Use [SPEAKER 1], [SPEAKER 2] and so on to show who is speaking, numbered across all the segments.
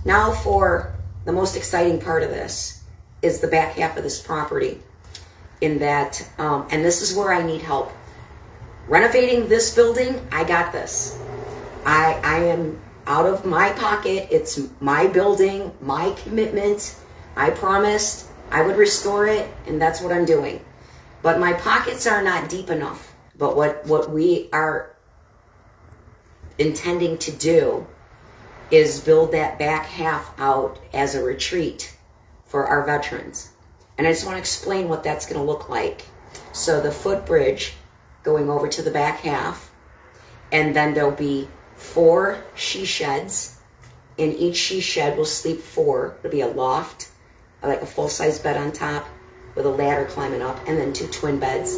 [SPEAKER 1] Now for the most exciting part of this is the back half of this property, in that, and this is where I need help. Renovating this building, I got this. I am out of my pocket. It's my building, my commitment. I promised I would restore it, and that's what I'm doing. But my pockets are not deep enough. But what we are intending to do is build that back half out as a retreat for our veterans. And I just want to explain what that's going to look like. So the footbridge going over to the back half, and then there'll be 4 she sheds. In each she shed will sleep 4. It'll be a loft, like a full-size bed on top with a ladder climbing up, and then 2 twin beds.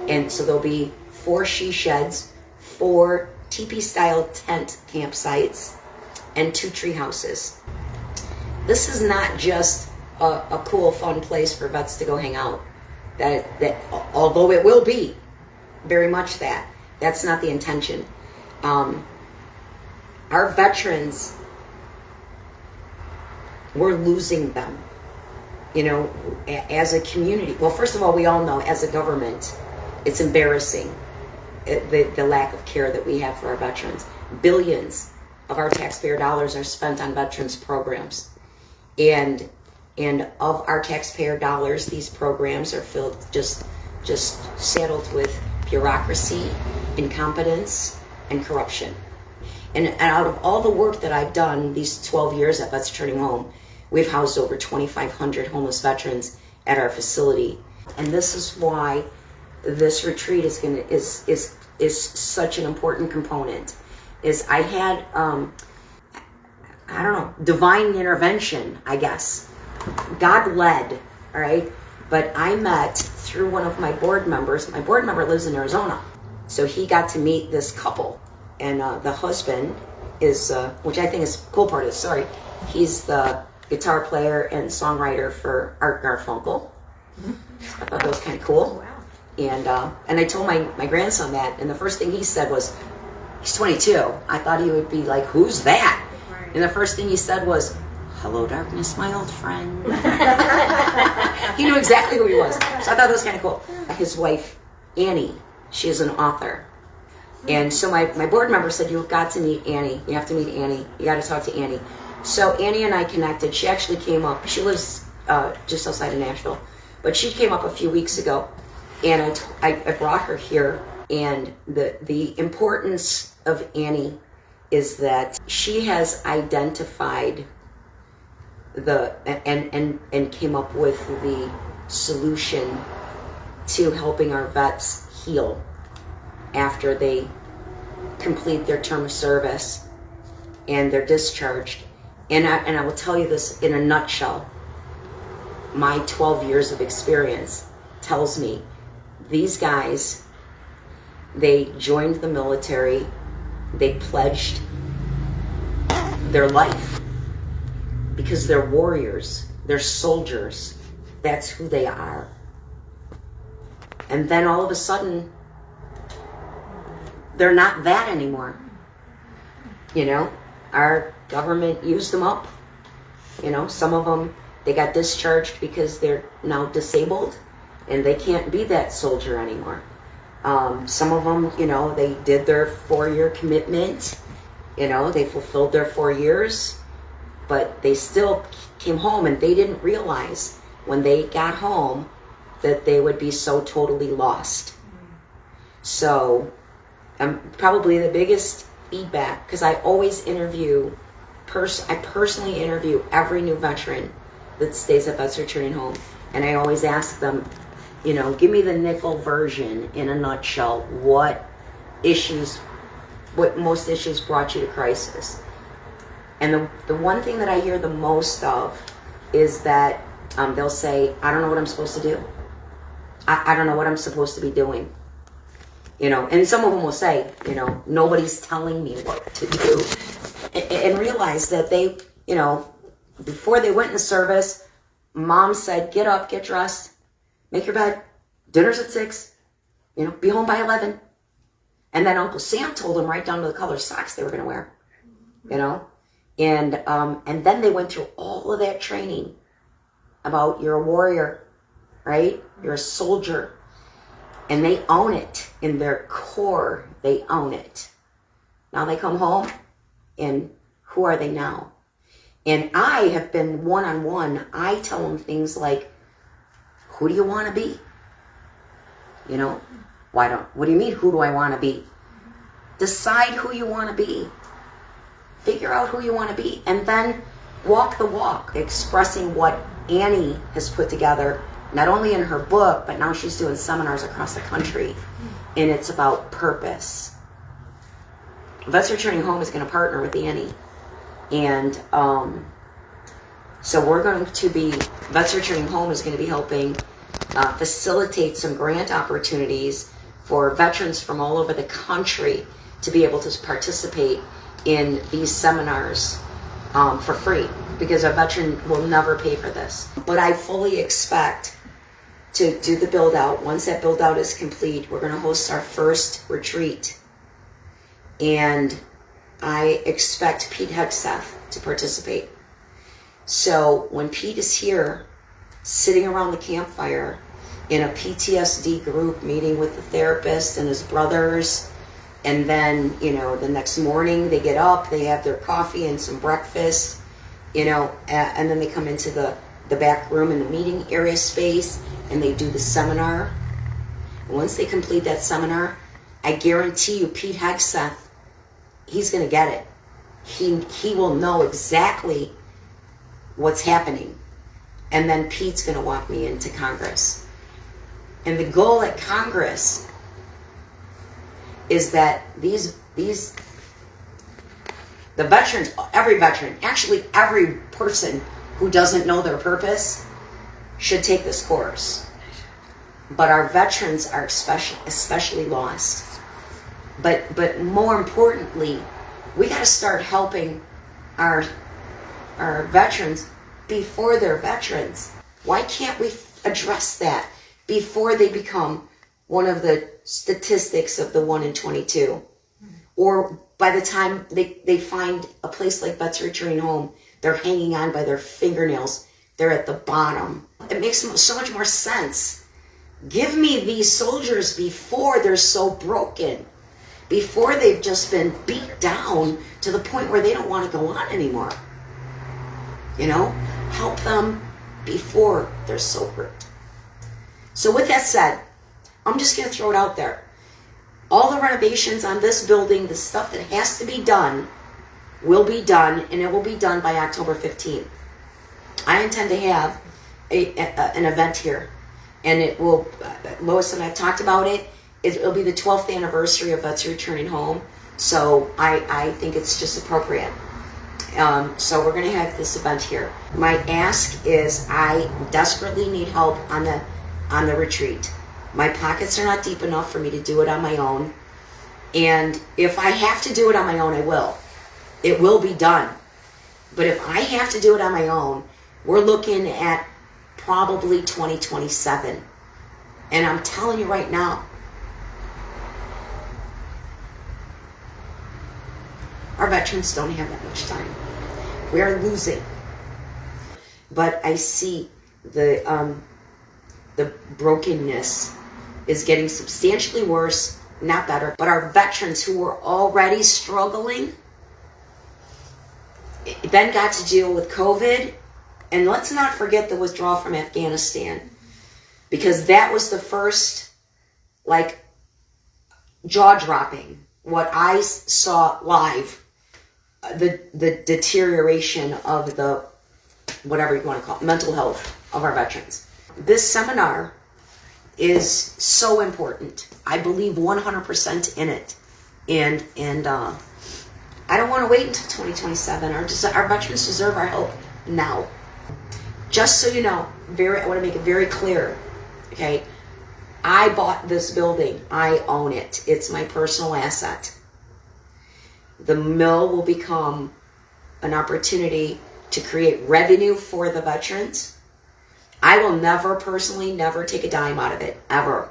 [SPEAKER 1] And so there'll be 4 she sheds, 4 teepee-style tent campsites, and 2 tree houses. This is not just a cool, fun place for vets to go hang out. That although it will be very much that, that's not the intention. Our veterans, we're losing them. You know, as a community. Well, first of all, we all know as a government, it's embarrassing, the lack of care that we have for our veterans. Billions of our taxpayer dollars are spent on veterans programs. And of our taxpayer dollars, these programs are filled, just saddled with bureaucracy, incompetence, and corruption. And out of all the work that I've done these 12 years at Vets Returning Home, we've housed over 2,500 homeless veterans at our facility. And this is why this retreat is such an important component. Is I had I don't know, divine intervention, I guess. God led, all right? But I met through one of my board members. My board member lives in Arizona. So he got to meet this couple. And the husband is, which I think is the cool part is, he's the guitar player and songwriter for Art Garfunkel. I thought that was kind of cool. Wow. And I told my grandson that, and the first thing he said was, he's 22. I thought he would be like, who's that? And the first thing he said was, hello, darkness, my old friend. He knew exactly who he was. So I thought that was kind of cool. His wife, Annie, she is an author. And so my board member said, you've got to meet Annie. You have to meet Annie. You got to talk to Annie. So Annie and I connected. She actually came up. She lives just outside of Nashville. But she came up a few weeks ago. And I brought her here. And the importance of Annie is that she has identified and came up with the solution to helping our vets heal after they complete their term of service and they're discharged. And I will tell you this in a nutshell. My 12 years of experience tells me these guys, they joined the military, they pledged their life because they're warriors, they're soldiers. That's who they are. And then all of a sudden, they're not that anymore. You know, our government used them up. You know, some of them, they got discharged because they're now disabled and they can't be that soldier anymore. Some of them, you know, they did their 4-year commitment. You know, they fulfilled their 4 years, but they still came home and they didn't realize when they got home that they would be so totally lost. So probably the biggest feedback, because I always interview, I personally interview every new veteran that stays at Vets Returning Home, and I always ask them, you know, give me the nickel version in a nutshell. What most issues brought you to crisis? And the one thing that I hear the most of is that they'll say, I don't know what I'm supposed to do. I don't know what I'm supposed to be doing. You know, and some of them will say, you know, nobody's telling me what to do. And realize that they, you know, before they went in the service, mom said, get up, get dressed, make your bed, dinner's at 6, you know, be home by 11. And then Uncle Sam told them right down to the color socks they were going to wear, you know. And then they went through all of that training about you're a warrior, right? You're a soldier. And they own it in their core. They own it. Now they come home, and who are they now? And I have been one-on-one. I tell them things like, who do you want to be? You know, what do you mean, who do I want to be? Decide who you want to be. Figure out who you want to be. And then walk the walk, expressing what Annie has put together, not only in her book, but now she's doing seminars across the country. And it's about purpose. Vets Returning Home is going to partner with Annie. And so we're going to be, Vets Returning Home is going to be helping facilitate some grant opportunities for veterans from all over the country to be able to participate in these seminars for free, because a veteran will never pay for this. But I fully expect to do the build out. Once that build out is complete, we're going to host our first retreat. And I expect Pete Hegseth to participate. So when Pete is here, sitting around the campfire in a PTSD group, meeting with the therapist and his brothers, and then, you know, the next morning they get up, they have their coffee and some breakfast, you know, and then they come into the back room in the meeting area space, and they do the seminar. And once they complete that seminar, I guarantee you Pete Hegseth, he's going to get it. He will know exactly what's happening. And then Pete's going to walk me into Congress. And the goal at Congress is that the veterans, every veteran, actually every person who doesn't know their purpose should take this course. But our veterans are especially lost. But more importantly, we got to start helping our veterans before they're veterans. Why can't we address that before they become one of the statistics of the 1 in 22? Or by the time they find a place like Vets Returning Home, they're hanging on by their fingernails. They're at the bottom. It makes so much more sense. Give me these soldiers before they're so broken, before they've just been beat down to the point where they don't want to go on anymore. You know, help them before they're so hurt. So with that said, I'm just going to throw it out there. All the renovations on this building, the stuff that has to be done, will be done, and it will be done by October 15th. I intend to have an event here, and it will, Lois and I have talked about it, it'll be the 12th anniversary of Vets Returning Home, so I think it's just appropriate. So we're going to have this event here. My ask is, I desperately need help on the retreat. My pockets are not deep enough for me to do it on my own. And if I have to do it on my own, I will. It will be done. But if I have to do it on my own, we're looking at probably 2027. And I'm telling you right now, our veterans don't have that much time. We are losing. But I see the brokenness is getting substantially worse, not better. But our veterans who were already struggling then got to deal with COVID. And let's not forget the withdrawal from Afghanistan, because that was the first, like, jaw-dropping, what I saw live, the deterioration of the, whatever you want to call it, mental health of our veterans. This seminar is so important. I believe 100% in it. And I don't want to wait until 2027. Our veterans deserve our help now. Just so you know, I want to make it very clear, okay? I bought this building. I own it. It's my personal asset. The mill will become an opportunity to create revenue for the veterans. I will never take a dime out of it, ever.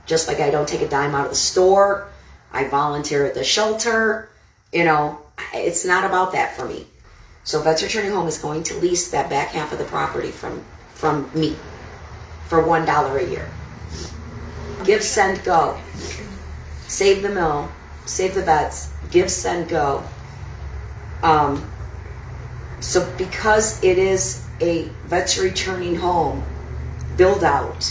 [SPEAKER 1] Just like I don't take a dime out of the store. I volunteer at the shelter. You know, it's not about that for me. So Vets Returning Home is going to lease that back half of the property from me for $1 a year. Give, send, go. Save the mill, save the vets, give, send, go. So because it is a Vets Returning Home build out,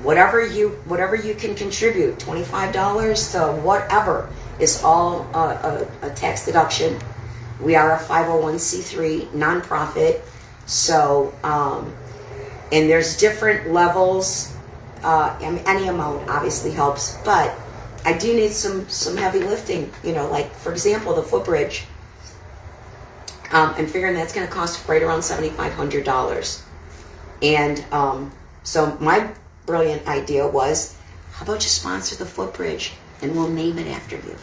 [SPEAKER 1] whatever you can contribute, $25 to whatever, is all a tax deduction. We are a 501c3 nonprofit, so and there's different levels. Any amount obviously helps, but I do need some heavy lifting. Like for example, the footbridge. I'm figuring that's going to cost right around $7,500, and so my brilliant idea was, how about you sponsor the footbridge and we'll name it after you.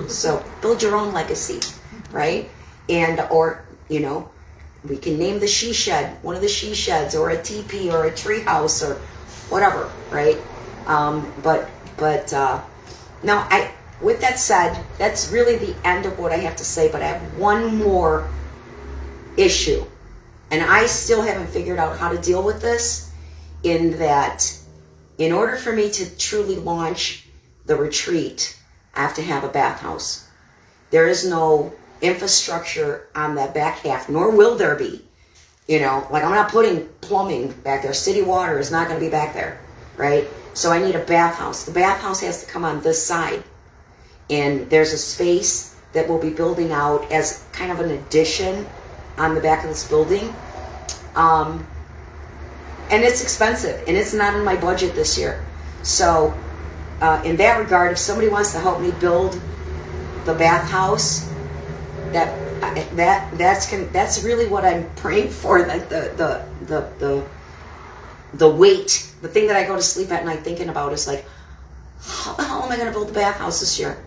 [SPEAKER 1] So build your own legacy, right? And or we can name the she shed, one of the she sheds, or a teepee, or a tree house, or whatever, right? But now with that said, that's really the end of what I have to say, but I have one more issue, and I still haven't figured out how to deal with this, in that in order for me to truly launch the retreat, I have to have a bathhouse. There is no infrastructure on that back half, nor will there be. Like I'm not putting plumbing back there. City water is not going to be back there, right? So I need a bathhouse. The bathhouse has to come on this side. And there's a space that we'll be building out as kind of an addition on the back of this building. And it's expensive, and it's not in my budget this year. So in that regard, if somebody wants to help me build the bathhouse, that's really what I'm praying for. That the weight, the thing that I go to sleep at night thinking about is like, how the hell am I going to build the bathhouse this year?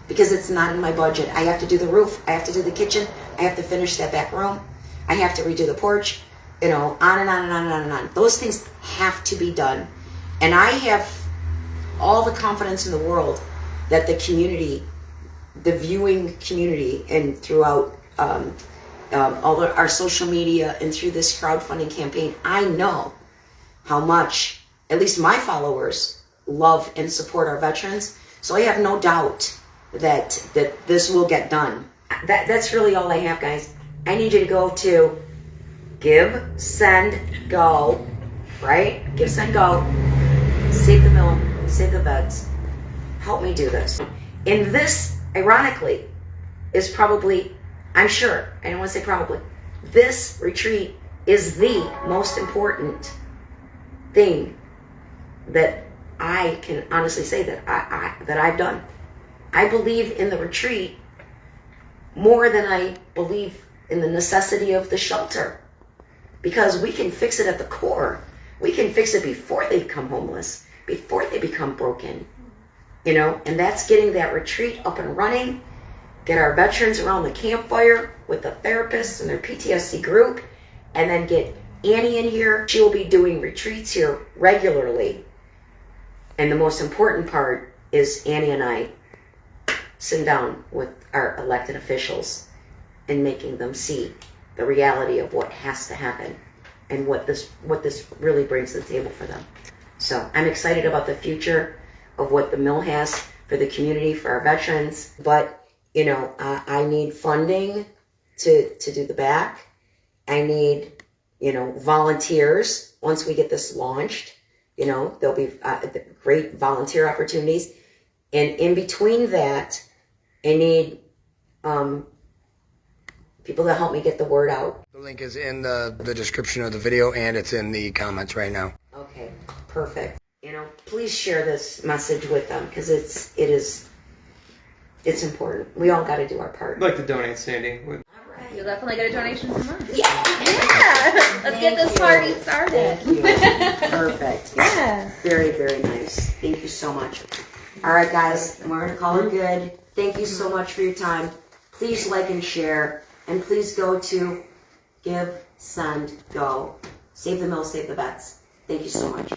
[SPEAKER 1] Because it's not in my budget. I have to do the roof. I have to do the kitchen. I have to finish that back room. I have to redo the porch. On and on and on and on and on. Those things have to be done. And I have all the confidence in the world that the community, the viewing community, and throughout all our social media and through this crowdfunding campaign, I know how much, at least my followers, love and support our veterans. So I have no doubt that this will get done. That's really all I have, guys. I need you to go to Give, Send, Go, right? Give, Send, Go. Save the mill, save the vets. Help me do this. And this, ironically, is probably, I'm sure, I don't want to say probably, this retreat is the most important thing that I can honestly say that I've done. I believe in the retreat more than I believe in the necessity of the shelter, because we can fix it at the core. We can fix it before they become homeless, before they become broken, and that's getting that retreat up and running, get our veterans around the campfire with the therapists and their PTSD group, and then get Annie in here. She will be doing retreats here regularly. And the most important part is Annie and I sitting down with our elected officials and making them see the reality of what has to happen and what this really brings to the table for them. So I'm excited about the future of what the mill has for the community, for our veterans. But, I need funding to do the back. I need, volunteers once we get this launched. There'll be great volunteer opportunities. And in between that, I need people to help me get the word out.
[SPEAKER 2] The link is in the description of the video, and it's in the comments right now.
[SPEAKER 1] Okay, perfect. Please share this message with them, because it's important. We all got to do our part.
[SPEAKER 3] I'd like to donate, Sandy.
[SPEAKER 1] All right.
[SPEAKER 4] You'll definitely get a donation from us.
[SPEAKER 1] Yeah.
[SPEAKER 4] Let's get this party started.
[SPEAKER 1] Thank you. Perfect.
[SPEAKER 4] Yeah.
[SPEAKER 1] Very, very nice. Thank you so much. All right, guys, we're going to call it good. Thank you so much for your time. Please like and share. And please go to Give, Send, Go. Save the mill, save the vets. Thank you so much.